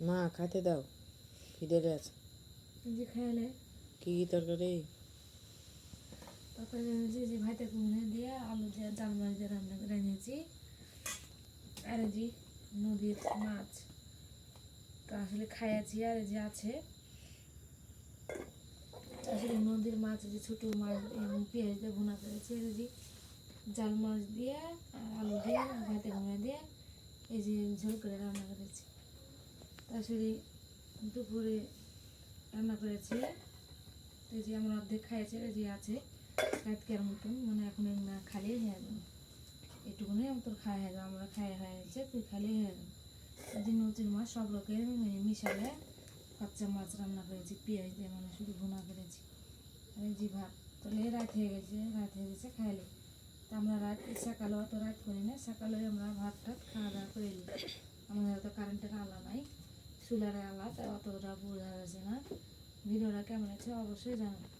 মা খাইতে দাও, খিদে আছে। যে খেয়ালে কি তরকারি? তরকারি যে ভাইতে কুমড়ে দিয়ে আলু দিয়ে জাল মাছ দিয়ে রান্না করে নিয়েছি। আর যে নদীর মাছ তো আসলে খাইয়াছি। আর যে আছে আসলে নদীর মাছ, যে ছোটো মাছ পেঁয়াজ দিয়ে ভুনা করেছি। আর যে জাল মাছ দিয়ে আলু দিয়ে ভাইতে কুমড়ে দিয়ে এই যে ঝোল করে রান্না করেছি। আসলে দুপুরে রান্না করেছি। তো যে আমরা অর্ধেক খাইয়েছি, যে আছে রাতকের মতন, মানে এখন না খালি হয়ে যাবে, এটুকুনি তোর খাওয়া হয়ে যাবে, আমরা খাওয়া হয়ে গেছে, তুই খালি হয়ে যাবে। যে নতুন মাছ সব রকম মিশালে কাঁচা মাছ রান্না করেছি, পেঁয়াজ দিয়ে মানে শুধু ভুনা করেছি। আর এই যে ভাত তাহলে রাত হয়ে গেছে খাইলে। তো আমরা রাত সকালে অত রাত করি না, সকালে আমরা ভাত টাত খাওয়া দাওয়া করে নিই। আমাদের তো কারেন্টের আলা নাই, চুলার আলা, তাই অতটা বোঝা যাচ্ছে না। ভিডিওটা কেমন আছে অবশ্যই জানাবেন।